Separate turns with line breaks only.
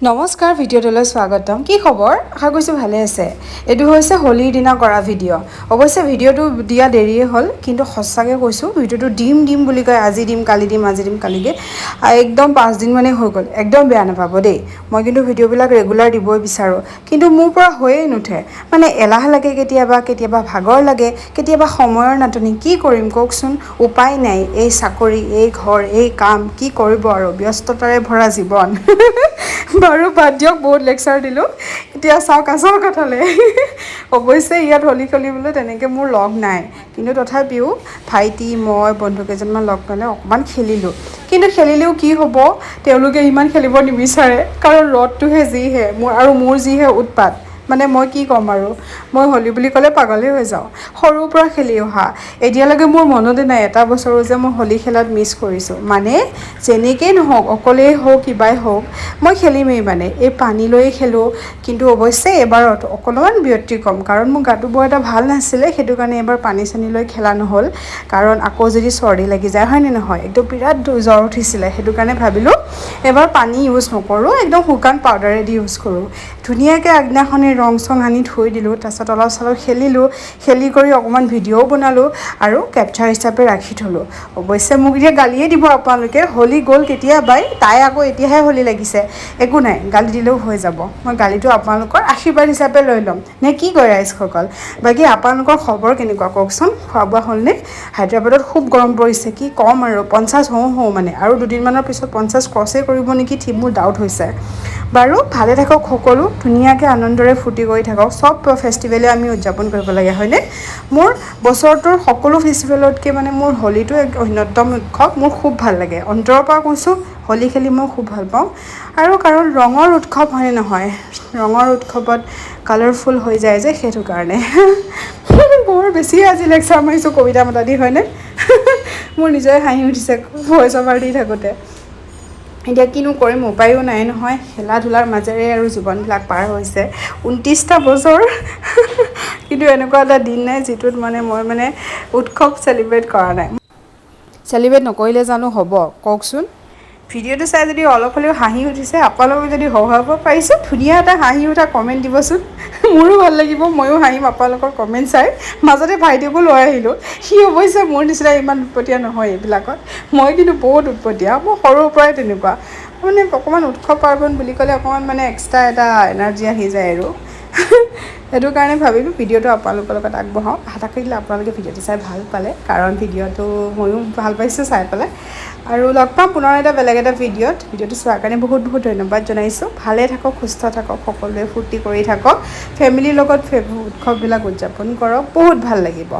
নমস্কাৰ ভিডিঅ'টোলৈ স্বাগতম কি খবৰ আশা কৰিছোঁ ভালে আছে এটো হৈছে হলিৰ দিনা কৰা ভিডিঅ' অৱশ্যে ভিডিঅ'টো দিয়া দেৰিয়ে হ'ল কিন্তু সঁচাকৈ কৈছোঁ ভিডিঅ'টো দিম বুলি কয় আজি দিম কালি দিম একদম 5 দিন মানে হৈ গ'ল একদম বেয়া নাপাব দেই মই কিন্তু ভিডিঅ'বিলাক ৰেগুলাৰ দিবই বিচাৰোঁ কিন্তু মোৰ পৰা হৈয়ে নুঠে মানে এলাহ লাগে কেতিয়াবা ভাগৰ লাগে কেতিয়াবা সময়ৰ নাটনি কি কৰিম কওকচোন উপায় নাই এই চাকৰি এই ঘৰ এই কাম কি কৰিব আৰু ব্যস্ততাৰে ভৰা জীৱন বাৰু বাদ দিয়ক বহুত লেকচাৰ দিলোঁ এতিয়া চাওক আচল কথালৈ অৱশ্যে ইয়াত হলি খেলিবলৈ তেনেকৈ মোৰ লগ নাই কিন্তু তথাপিও ভাইটি মই বন্ধু কেইজনমান লগ পালে অকণমান খেলিলোঁ কিন্তু খেলিলেও কি হ'ব তেওঁলোকে ইমান খেলিব নিবিচাৰে কাৰণ ৰদটোহে যিহে মোৰ যিহে উৎপাত মানে মই কি ক'ম আৰু মই হলি বুলি ক'লে পাগলেই হৈ যাওঁ সৰুৰ পৰা খেলি অহা এতিয়ালৈকে মোৰ মনতে নাই এটা বছৰো যে মই হলি খেলাত মিছ কৰিছোঁ মানে যেনেকেই নহওক অকলেই হওক কিবাই হওক মই খেলিমেই মানে এই পানী লৈয়ে খেলোঁ কিন্তু অৱশ্যে এবাৰত অকণমান ব্যতিক্ৰম কাৰণ মোৰ গাটো বৰ এটা ভাল নাছিলে সেইটো কাৰণে এবাৰ পানী চানী লৈ খেলা নহ'ল কাৰণ আকৌ যদি চৰ্দি লাগি যায় হয়নে নহয় একদম বিৰাট জ্বৰ উঠিছিলে সেইটো কাৰণে ভাবিলোঁ এবাৰ পানী ইউজ নকৰোঁ একদম শুকান পাউডাৰেদি ইউজ কৰোঁ ধুনীয়াকৈ আগদিনাখনি ৰং চং আনি থৈ দিলোঁ তাৰপিছত অলপ চলপ খেলি কৰি অকণমান ভিডিঅ'ও বনালোঁ আৰু কেপচাৰ হিচাপে ৰাখি থলোঁ অৱশ্যে মোক এতিয়া গালিয়ে দিব আপোনালোকে হলি গ'ল কেতিয়াবাই তাই আকৌ এতিয়াহে হলি লাগিছে একো নাই গালি দিলেও হৈ যাব মই গালিটো আপোনালোকৰ আশীৰ্বাদ হিচাপে লৈ ল'ম নে কি কয় ৰাইজসকল বাকী আপোনালোকৰ খবৰ কেনেকুৱা কওকচোন খোৱা বোৱা হ'লনে হায়দৰাবাদত খুব গৰম পৰিছে কি ক'ম আৰু 50 হওঁ মানে আৰু দুদিনমানৰ পিছত 50 ক্ৰছেই কৰিব নেকি ঠিক মোৰ ডাউট হৈছে বাৰু ভালে থাকক সকলো ধুনীয়াকৈ আনন্দৰে ফূৰ্তি কৰি থাকক চব ফেষ্টিভেলে আমি উদযাপন কৰিব লাগে হয়নে মোৰ বছৰটোৰ সকলো ফেষ্টিভেলতকৈ মানে মোৰ হলিটো এক অন্যতম উৎসৱ মোৰ খুব ভাল লাগে অন্তৰৰ পৰা কৈছোঁ হলি খেলি মই খুব ভাল পাওঁ আৰু কাৰণ ৰঙৰ উৎসৱ হয়নে নহয় ৰঙৰ উৎসৱত কালাৰফুল হৈ যায় যে সেইটো কাৰণে বৰ বেছি আজি লেকচাৰ মাৰিছোঁ কবিতা মতা দি হয়নে মোৰ নিজৰে হাঁহি উঠিছে ভইচ অভাৰ দি থাকোঁতে এতিয়া কিনো কৰিম উপায়ো নাই নহয় খেলা ধূলাৰ মাজেৰে আৰু জীৱনবিলাক পাৰ হৈছে 29টা বছৰ কিন্তু এনেকুৱা এটা দিন নাই যিটোত মানে মই মানে উৎসৱ চেলিব্ৰেট কৰা নাই চেলিব্ৰেট নকৰিলে জানো হ'ব কওকচোন ভিডিঅ'টো চাই যদি অলপ হ'লেও হাঁহি উঠিছে আপোনালোকে যদি হহুৱাব পাৰিছোঁ ধুনীয়া এটা হাঁহি উঠা কমেণ্ট দিবচোন মোৰো ভাল লাগিব ময়ো হাঁহিম আপোনালোকৰ কমেণ্ট চাই মাজতে ভাইটিকো লৈ আহিলোঁ সি অৱশ্যে মোৰ নিচিনা ইমান উৎপতীয়া নহয় এইবিলাকত মই কিন্তু বহুত উৎপতীয়া মই সৰুৰ পৰাই তেনেকুৱা মানে অকণমান উৎসৱ পাৰ্বণ বুলি ক'লে অকণমান মানে এক্সট্ৰা এটা এনাৰ্জি আহি যায় আৰু সেইটো কাৰণে ভাবিলোঁ ভিডিঅ'টো আপোনালোকৰ লগত আগবঢ়াওঁ আশা কৰিলে আপোনালোকে ভিডিঅ'টো চাই ভাল পালে কাৰণ ভিডিঅ'টো ময়ো ভাল পাইছোঁ চাই পেলাই আৰু লগ পাম পুনৰ এটা বেলেগ এটা ভিডিঅ'টো চোৱাৰ কাৰণে বহুত ধন্যবাদ জনাইছোঁ ভালে থাকক সুস্থ থাকক সকলোৱে ফূৰ্তি কৰি থাকক ফেমিলিৰ লগত উৎসৱবিলাক উদযাপন কৰক বহুত ভাল লাগিব